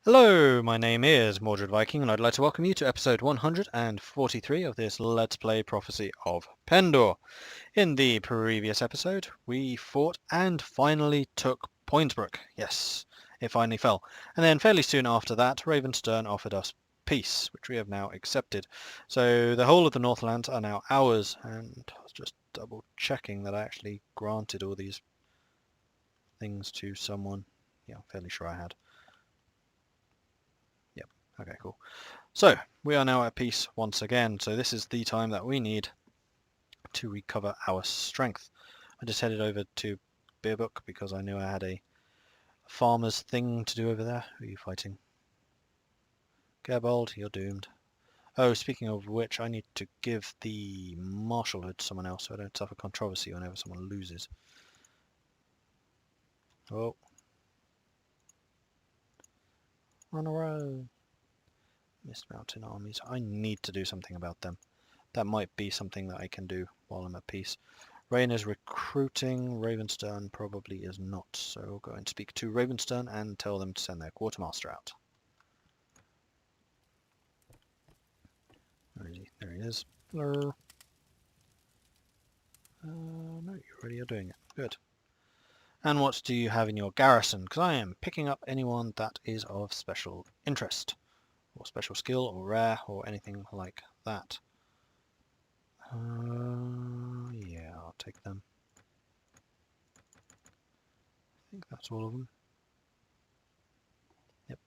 Hello, my name is Mordred Viking, and I'd like to welcome you to episode 143 of this Let's Play Prophecy of Pendor. In the previous episode, we fought and finally took Pointsbrook. Yes, it finally fell. And then fairly soon after that, Ravenstern offered us peace, which we have now accepted. So the whole of the Northlands are now ours, and I was just double checking that I actually granted all these things to someone. Yeah, I'm fairly sure I had. Okay, cool. So, we are now at peace once again, so this is the time that we need to recover our strength. I just headed over to Beerbook because I knew I had a farmer's thing to do over there. Who are you fighting? Gerbold, you're doomed. Oh, speaking of which, I need to give the marshalhood to someone else so I don't suffer controversy whenever someone loses. Oh. On a row. Mist Mountain armies. I need to do something about them. That might be something that I can do while I'm at peace. Rain is recruiting. Ravenstern probably is not. So we'll go and speak to Ravenstern and tell them to send their quartermaster out. Where is he? There he is. Hello. No, you already are doing it. Good. And what do you have in your garrison? Because I am picking up anyone that is of special interest, or special skill, or rare, or anything like that. Yeah, I'll take them. I think that's all of them. Yep.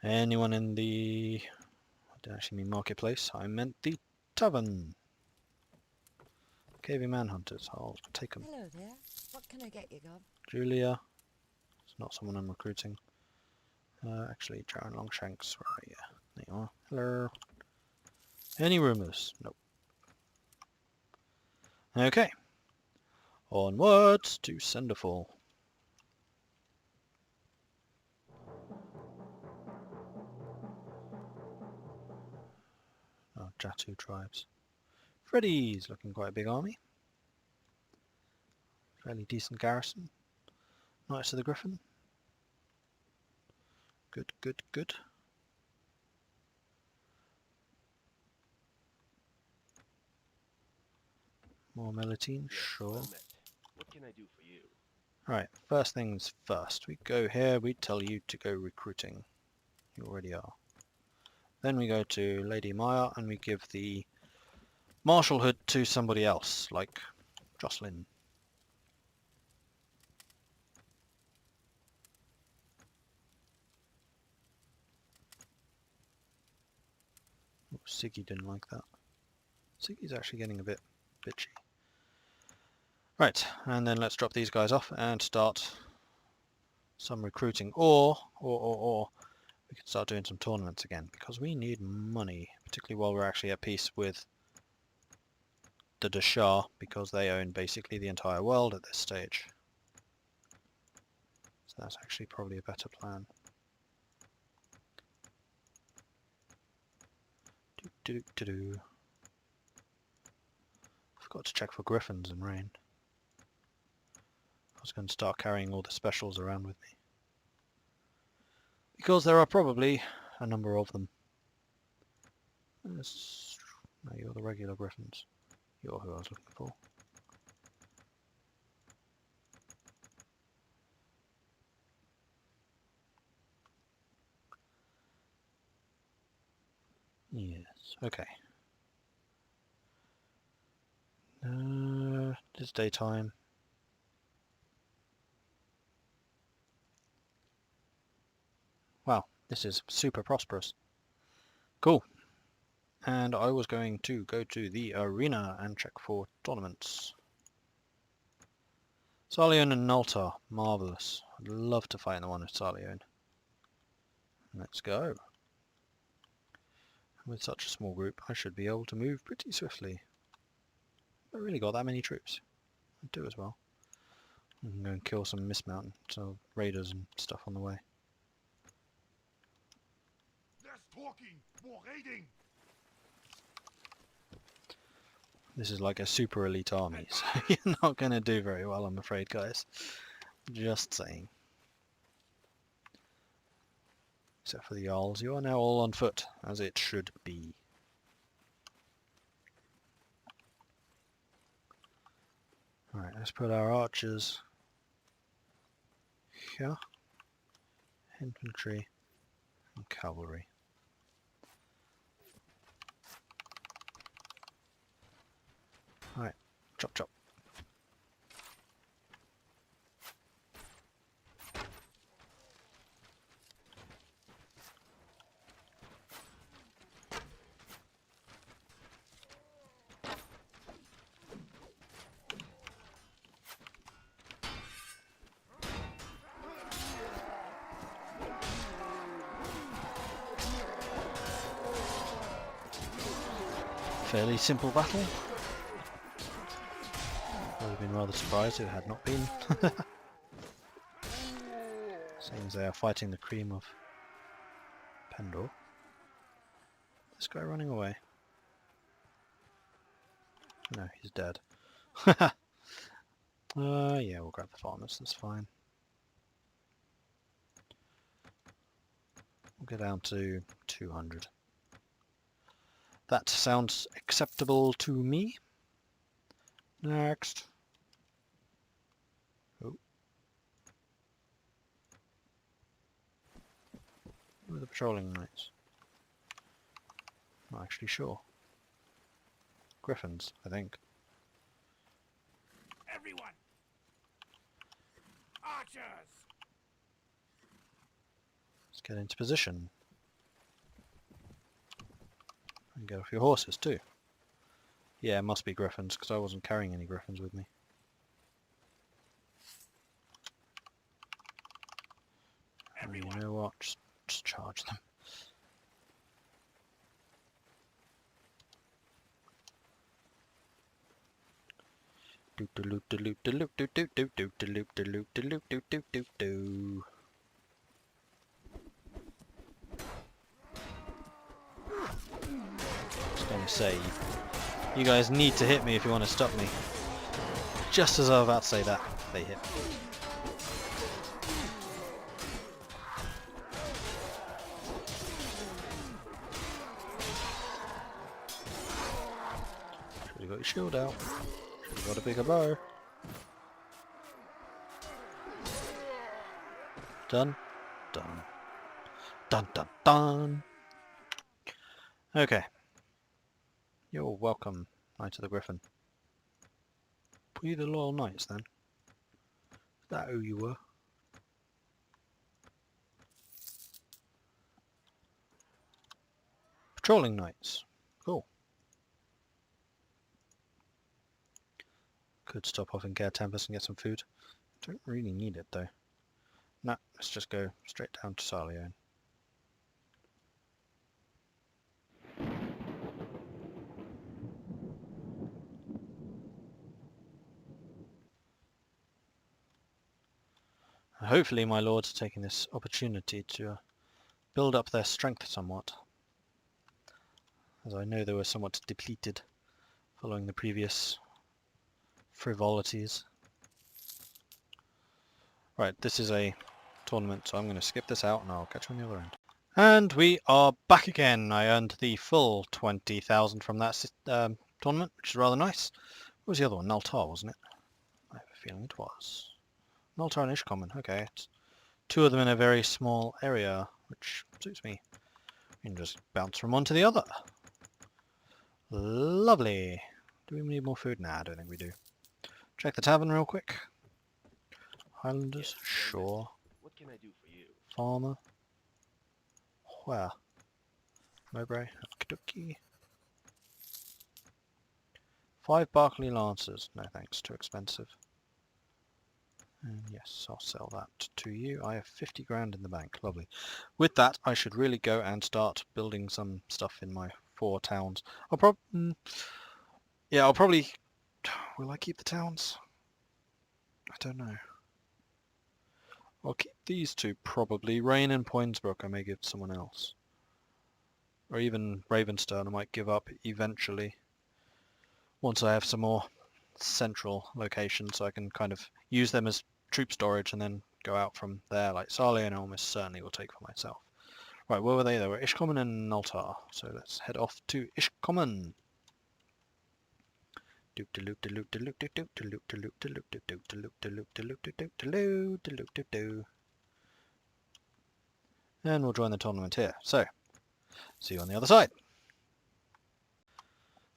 Anyone in the... I didn't actually mean marketplace, I meant the tavern. KV Manhunters, I'll take them. Hello there. What can I get you, Gov? Julia, it's not someone I'm recruiting. Actually, Jaron Longshanks, where are you? There you are. Hello. Any rumours? Nope. Okay. Onwards to Cinderfall. Oh, Jatu tribes. Freddy's looking quite a big army. Fairly decent garrison. Knights of the Griffin. Good, good, good. More Melitine, sure. What can I do for you? Right, first things first. We go here, we tell you to go recruiting. You already are. Then we go to Lady Maya and we give the marshalhood to somebody else, like Jocelyn. Oh, Siggy didn't like that. Siggy's actually getting a bit bitchy. Right, and then let's drop these guys off and start some recruiting. Or we can start doing some tournaments again, because we need money, particularly while we're actually at peace with the Dashar, because they own basically the entire world at this stage. So that's actually probably a better plan. Forgot to check for griffins in rain. I was going to start carrying all the specials around with me, because there are probably a number of them. No, you're the regular griffins. You're who I was looking for. Yes, okay. It's daytime. Wow, this is super prosperous. Cool. And I was going to go to the arena and check for tournaments. Sarleon and Naltar, marvellous. I'd love to fight in the one with Sarleon. Let's go. With such a small group, I should be able to move pretty swiftly. I really got that many troops. I do as well. I can go and kill some Mist Mountain, so raiders and stuff on the way. Less talking, more raiding. This is like a super elite army, so you're not going to do very well, I'm afraid, guys. Just saying. Except for the Jarls. You are now all on foot, as it should be. Alright, let's put our archers here. Infantry and cavalry. Alright, chop chop. Fairly simple battle. I would have been rather surprised if it had not been. Seems they are fighting the cream of Pendor. This guy running away. No, he's dead. Yeah, we'll grab the farmers, that's fine. We'll go down to 200. That sounds acceptable to me. Next. Oh. Where are the patrolling knights? Not actually sure. Griffins, I think. Everyone! Archers! Let's get into position. And get off your horses too. Yeah, it must be griffins, because I wasn't carrying any griffins with me. And you know what? Just charge them. Doop de loop de loop de loop doop doop doop doop de loop de loop de loop doop doop doop doo. Just gonna say, you guys need to hit me if you want to stop me. Just as I was about to say that, they hit. Should have got your shield out. Should have got a bigger bow. Done. Done. Dun dun dun. Okay. You're welcome, Knight of the Griffin. Were you the loyal knights then? Is that who you were? Patrolling knights. Cool. Could stop off in Care Tempest and get some food. Don't really need it though. Nah, let's just go straight down to Sarlione. Hopefully my lords are taking this opportunity to build up their strength somewhat, as I know they were somewhat depleted following the previous frivolities. Right, this is a tournament, so I'm going to skip this out and I'll catch you on the other end. And we are back again. I earned the full 20,000 from that tournament, which is rather nice. What was the other one? Naltar, wasn't it? I have a feeling it was. Naltar and Ishcommon, okay. It's two of them in a very small area, which suits me. You can just bounce from one to the other. Lovely. Do we need more food? Nah, I don't think we do. Check the tavern real quick. Highlanders, sure. What can I do for you? Farmer. Where? Mowbray, Kentucky. 5 Barclay Lancers. No thanks, too expensive. And yes, I'll sell that to you. I have 50 grand in the bank. Lovely. With that, I should really go and start building some stuff in my 4 towns. I'll probably... yeah, I'll probably... Will I keep the towns? I don't know. I'll keep these 2 probably. Rain and Poinsbrook I may give to someone else. Or even Ravenstone I might give up eventually. Once I have some more central locations so I can kind of use them as troop storage and then go out from there. Like Sarlione I almost certainly will take for myself. Right, where were they? They were Ishcommon and Naltar. So let's head off to Ishcommon. And we'll join the tournament here. So, see you on the other side.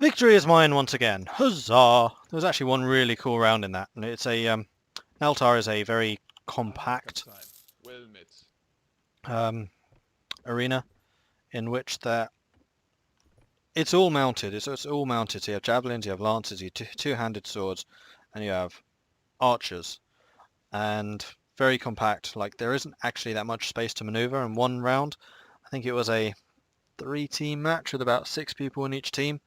Victory is mine once again. Huzzah! There was actually one really cool round in that. And it's a Naltar is a very compact Well met. arena in which it's all mounted. It's all mounted. So you have javelins, you have lances, you have two-handed swords, and you have archers. And very compact. Like there isn't actually that much space to maneuver in one round. I think it was a 3-team match with about 6 people in each team.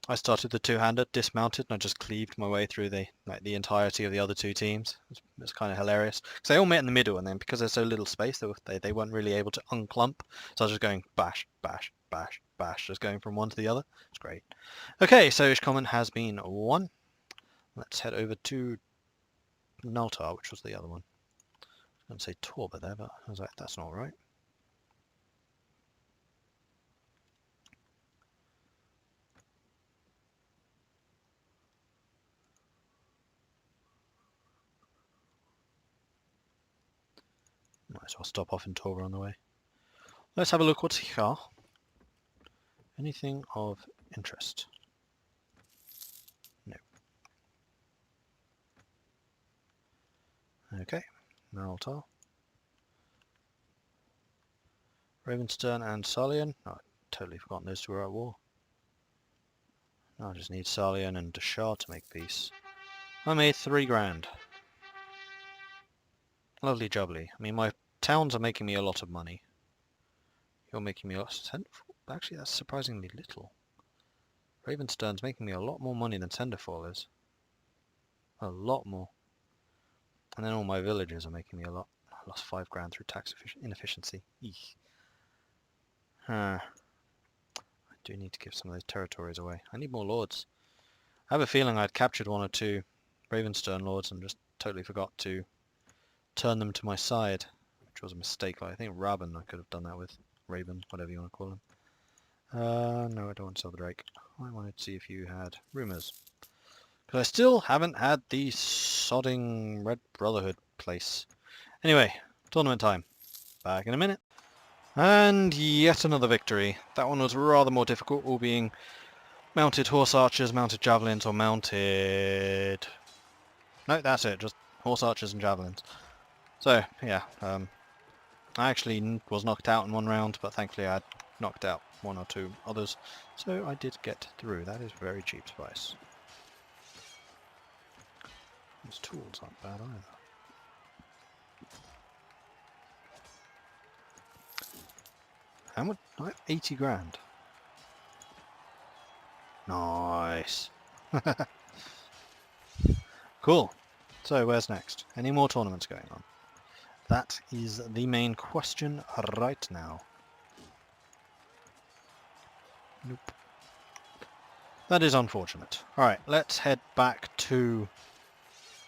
I started the two-handed, dismounted, and I just cleaved my way through the entirety of the other 2 teams. It was kind of hilarious because they all met in the middle, and then because there's so little space, they weren't really able to unclump. So I was just going bash, bash, bash, bash, just going from one to the other. It's great. Okay, so Ishcommon has been won. Let's head over to Naltar, which was the other one. I was going to say Torba there, but I was like, that's not right. Might as well stop off in Torba on the way. Let's have a look what's here. Anything of interest? No. Okay, Naltar. Ravenstern and Sarlian. Oh, I'd totally forgotten those 2 were at war. Now I just need Sarlian and Deshar to make peace. I made 3 grand. Lovely jubbly. I mean, my towns are making me a lot of money. You're making me a lot. Actually, that's surprisingly little. Ravenstern's making me a lot more money than Senderfall is. A lot more. And then all my villages are making me a lot. I lost 5 grand through tax inefficiency. Eek. Huh. I do need to give some of those territories away. I need more lords. I have a feeling I'd captured 1 or 2 Ravenstern lords and just totally forgot to turn them to my side, which was a mistake. Like, I think Raben I could have done that with. Raven, whatever you want to call him. No, I don't want to sell the Drake. I wanted to see if you had rumours. Because I still haven't had the sodding Red Brotherhood place. Anyway, tournament time. Back in a minute. And yet another victory. That one was rather more difficult, all being mounted horse archers, mounted javelins, or mounted... No, that's it, just horse archers and javelins. So, yeah, I actually was knocked out in one round, but thankfully I had knocked out 1 or 2 others, so I did get through. That is very cheap spice. These tools aren't bad either. How much? I have 80 grand. Nice. Cool. So where's next? Any more tournaments going on? That is the main question right now. Nope. That is unfortunate. Alright, let's head back to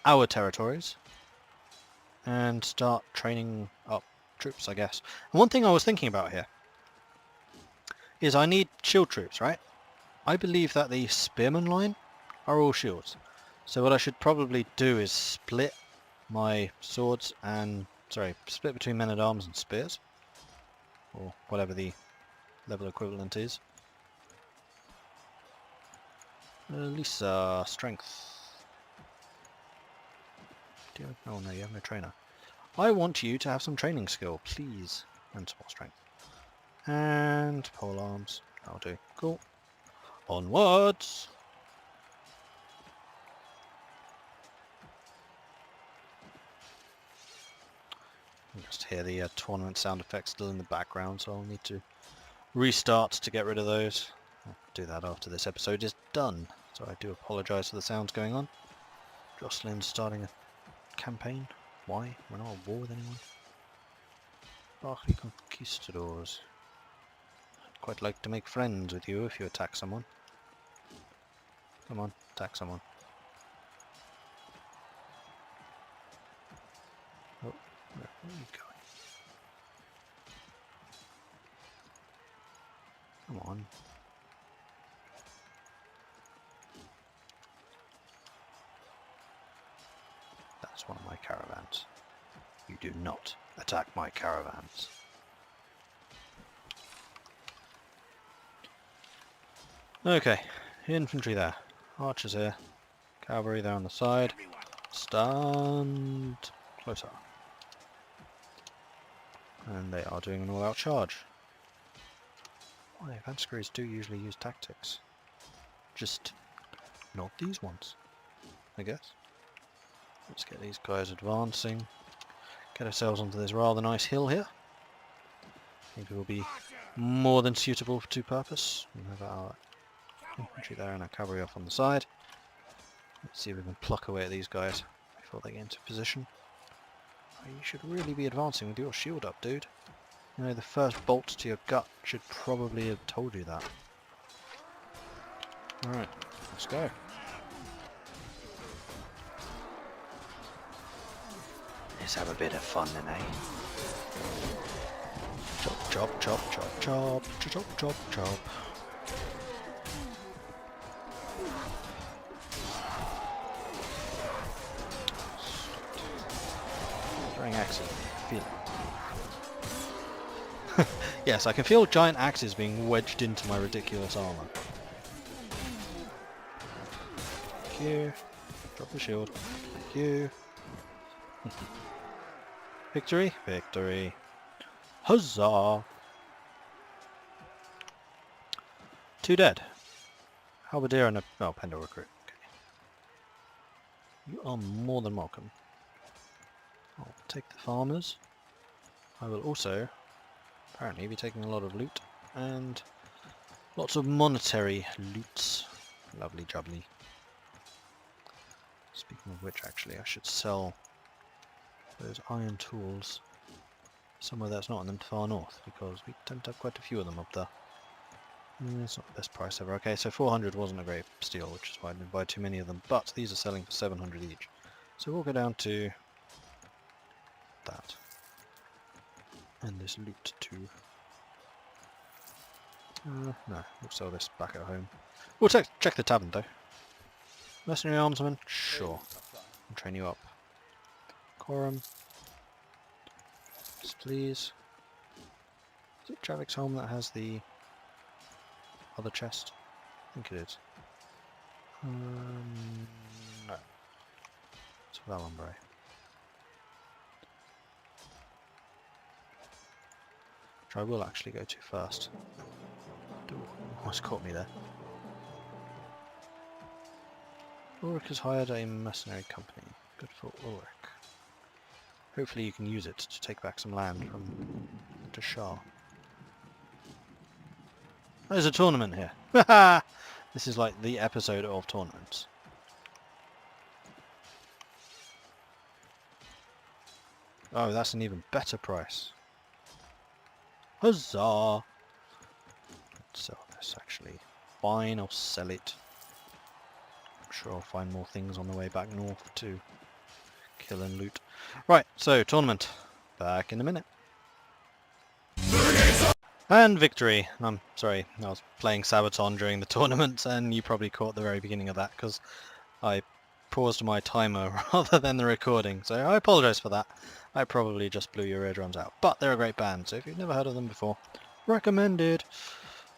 our territories and start training up troops, I guess. And one thing I was thinking about here is I need shield troops, right? I believe that the spearman line are all shields. So what I should probably do is split my swords and... Sorry, split between men-at-arms and spears. Or whatever the level equivalent is. Lisa, strength. Oh no, you have no trainer. I want you to have some training skill, please. And some more strength. And pole arms. That'll do. Cool. Onwards! You can just hear the tournament sound effects still in the background, so I'll need to restart to get rid of those. I'll do that after this episode is done. So I do apologise for the sounds going on. Jocelyn's starting a campaign. Why? We're not at war with anyone. Barclay Conquistadors. I'd quite like to make friends with you if you attack someone. Come on, attack someone. Oh, where are you going? Come on. That's one of my caravans. You do not attack my caravans. Okay, infantry there. Archers here. Cavalry there on the side. Stand closer. And they are doing an all-out charge. Why, Vanskaries do usually use tactics. Just not these ones, I guess. Let's get these guys advancing. Get ourselves onto this rather nice hill here. I think it will be more than suitable to purpose. We have our infantry there and our cavalry off on the side. Let's see if we can pluck away at these guys before they get into position. Oh, you should really be advancing with your shield up, dude. You know, the first bolt to your gut should probably have told you that. Alright, let's go. Let's have a bit of fun then, eh? Chop, chop, chop, chop, chop, chop, chop, chop. Throwing axes, feel it. Yes, I can feel giant axes being wedged into my ridiculous armor. Thank you. Drop the shield. Thank you. Victory? Victory. Huzzah! 2 dead. Halberdier and a... oh, Pendor recruit. Okay. You are more than welcome. I'll take the farmers. I will also apparently be taking a lot of loot and lots of monetary loots. Lovely jubbly. Speaking of which, actually, I should sell those iron tools somewhere that's not in the far north, because we tend to have quite a few of them up there. It's not the best price ever. Okay, so 400 wasn't a great steal, which is why I didn't buy too many of them, but these are selling for 700 each. So we'll go down to that. And this loot too. No, we'll sell this back at home. We'll check the tavern though. Mercenary armsman? Sure. I'll train you up. Quorum. Yes, please. Is it Javik's home that has the other chest? I think it is. No. It's Valombre. Which I will actually go to first. Ooh, almost caught me there. Ulrich has hired a mercenary company. Good for Ulrich. Hopefully you can use it to take back some land from the Shah. There's a tournament here. This is like the episode of tournaments. Oh, that's an even better price. Huzzah! Let's sell this actually. Fine, I'll sell it. I'm sure I'll find more things on the way back north to kill and loot. Right, so tournament. Back in a minute. And victory. I'm sorry, I was playing Sabaton during the tournament and you probably caught the very beginning of that because I paused my timer rather than the recording, so I apologise for that. I probably just blew your eardrums out, but they're a great band, so if you've never heard of them before, recommended.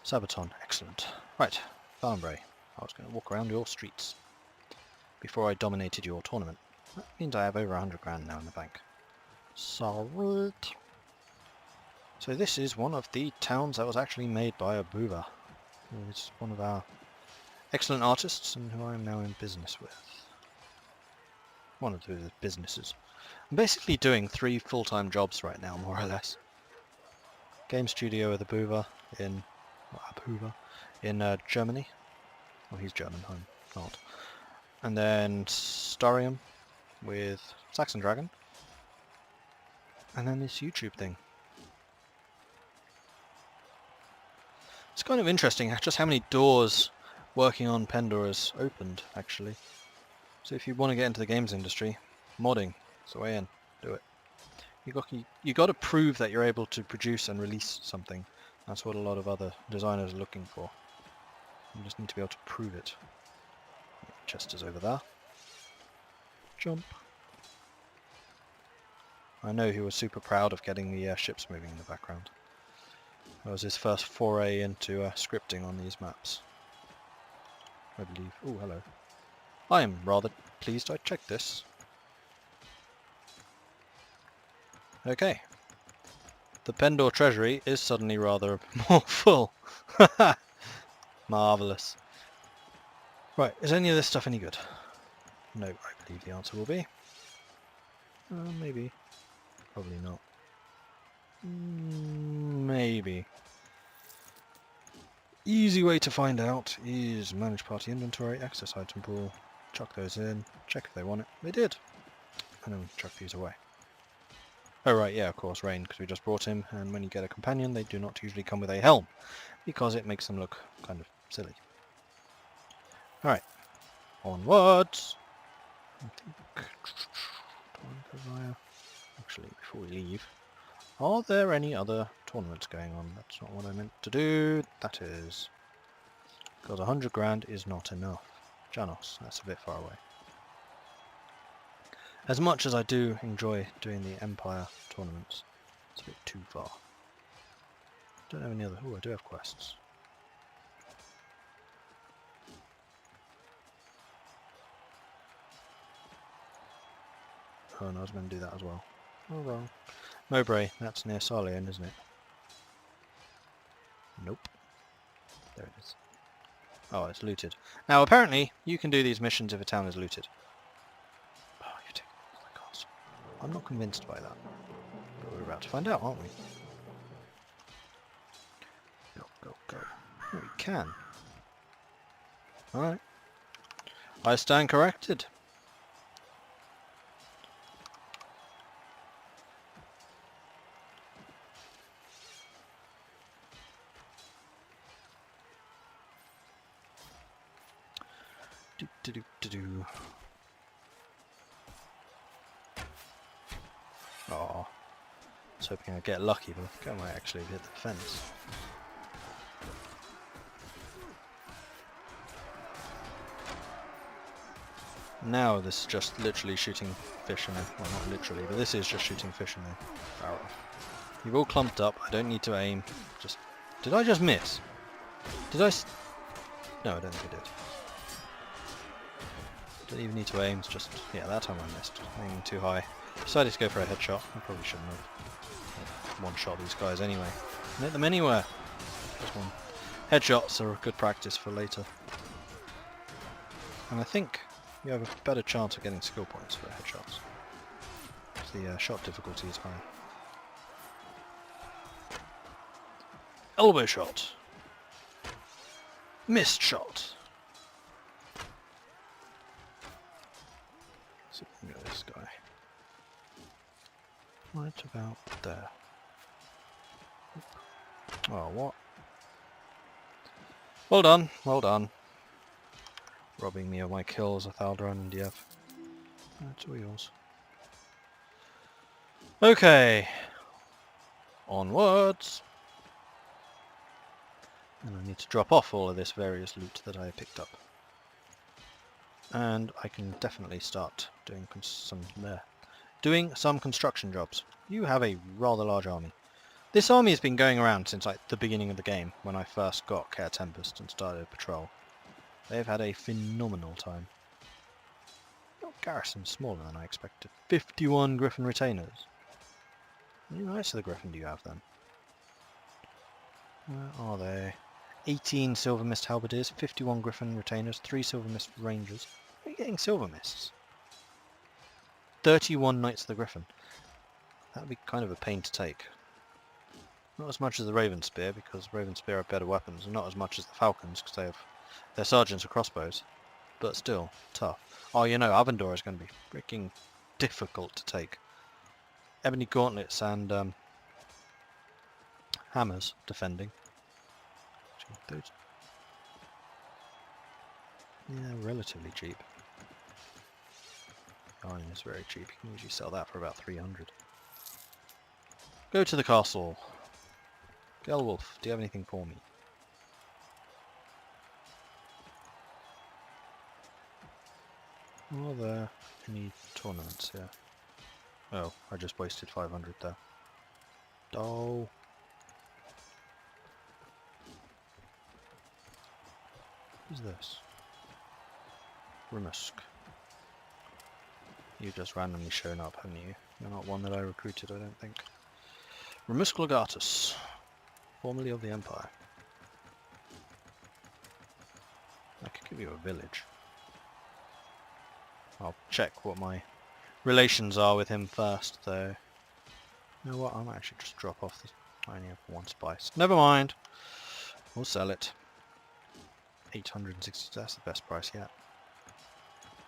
Sabaton, excellent. Right, Farnbury, I was going to walk around your streets before I dominated your tournament. That means I have over 100 grand now in the bank. Sweet. So this is one of the towns that was actually made by a Buva, who is one of our excellent artists and who I am now in business with. One of the businesses. I'm basically doing 3 full-time jobs right now, more or less. Game studio with a Buva in Germany. Well, he's German, I'm not. And then Starium with Saxon Dragon. And then this YouTube thing. It's kind of interesting just how many doors working on Pendor has opened, actually. So if you want to get into the games industry, modding is the way in. Do it. You got to prove that you're able to produce and release something That's what a lot of other designers are looking for. You just need to be able to prove it. Chester's over there. Jump. I know he was super proud of getting the ships moving in the background. That was his first foray into scripting on these maps, I believe. Oh, hello. I am rather pleased I checked this. Okay. The Pendor treasury is suddenly rather more full. Marvellous. Right, is any of this stuff any good? No, I believe the answer will be. Maybe. Probably not. Maybe. Easy way to find out is manage party inventory, access item pool, chuck those in, check if they want it. They did. And then chuck these away. Oh right, yeah, of course, Rain, because we just brought him, and when you get a companion, they do not usually come with a helm, because it makes them look kind of silly. Alright, onwards! Actually, before we leave, are there any other tournaments going on? That's not what I meant to do, that is. Because 100 grand is not enough. Janos, that's a bit far away. As much as I do enjoy doing the Empire tournaments, it's a bit too far. Don't have any other... Oh, I do have quests. Oh, no, I was going to do that as well. Oh well. Mowbray, that's near Sarlian, isn't it? Nope. There it is. Oh, it's looted. Now, apparently, you can do these missions if a town is looted. Oh, you've taken all the castle. I'm not convinced by that. But we're about to find out, aren't we? Go, go, go. Oh, we can. Alright. I stand corrected. Do, do, do, do, do. Oh, I was hoping I'd get lucky, but I think I might actually hit the fence. Now this is just literally shooting fish in a... well, not literally, but this is just shooting fish in a barrel. You've all clumped up, I don't need to aim. Just... Did I just miss? Did I... No, I don't think I did. Don't even need to aim, it's just... Yeah, that time I missed. Aiming too high. Decided to go for a headshot. I probably shouldn't have. One-shot these guys anyway. Hit them anywhere. Just one. Headshots are a good practice for later. And I think you have a better chance of getting skill points for headshots. The shot difficulty is higher. Elbow shot. Missed shot. So we can go this guy. Right about there. Oh, what? Well done, well done. Robbing me of my kills, Athaldron and Diev. That's all yours. Okay. Onwards. And I need to drop off all of this various loot that I picked up. And I can definitely start doing some construction jobs. You have a rather large army. This army has been going around since like the beginning of the game, when I first got Care Tempest and started a patrol. They've had a phenomenal time. Your garrison's smaller than I expected. 51 Griffin retainers. How many knights of the Griffin do you have then? Where are they? 18 Silver Mist Halberdiers, 51 Griffin retainers, 3 Silver Mist Rangers. Where are you getting Silver Mists? 31 Knights of the Griffin. That would be kind of a pain to take. Not as much as the Raven Spear, because Raven Spear have better weapons, and not as much as the Falcons, because they have their sergeants are crossbows. But still, tough. Oh, you know, Avendor is going to be freaking difficult to take. Ebony Gauntlets and hammers defending. Those... Yeah, relatively cheap. Iron is very cheap. You can usually sell that for about 300. Go to the castle. Gelwolf, do you have anything for me? Are there any tournaments here? Oh, I just wasted 500 there. Oh. Who's this? Rimusk. You've just randomly shown up, haven't you? You're not one that I recruited, I don't think. Rimusk Legatus, formerly of the Empire. I could give you a village. I'll check what my relations are with him first, though. You know what? I might actually just drop off the... I only have one spice. Never mind. We'll sell it. 860. That's the best price yet.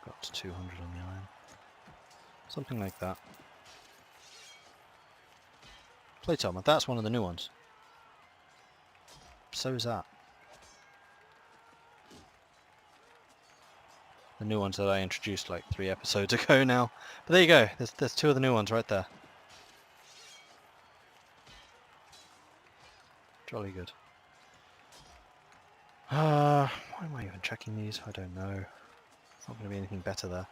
Got to 200 on the iron. Something like that. Plate armor. That's one of the new ones. So is that. The new ones that I introduced like 3 episodes ago now. But there you go. There's 2 of the new ones right there. Jolly good. Why am I even checking these? I don't know. It's not going to be anything better there.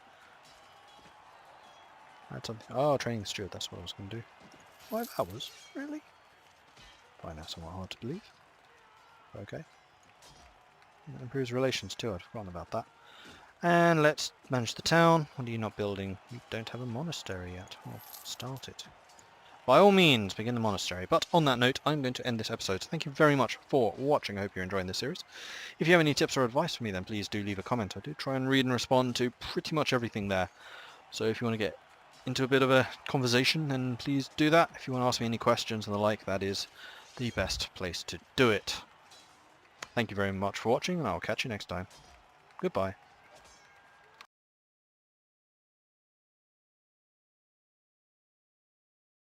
I had something. Oh, training the steward. That's what I was going to do. Why that was? Really? Find out somewhat hard to believe. Okay. It improves relations too. I'd forgotten about that. And let's manage the town. What are you not building? You don't have a monastery yet. Well, start it. By all means, begin the monastery. But on that note, I'm going to end this episode. So thank you very much for watching. I hope you're enjoying this series. If you have any tips or advice for me, then please do leave a comment. I do try and read and respond to pretty much everything there. So if you want to get into a bit of a conversation, then please do that. If you want to ask me any questions and the like, that is the best place to do it. Thank you very much for watching, and I'll catch you next time. Goodbye.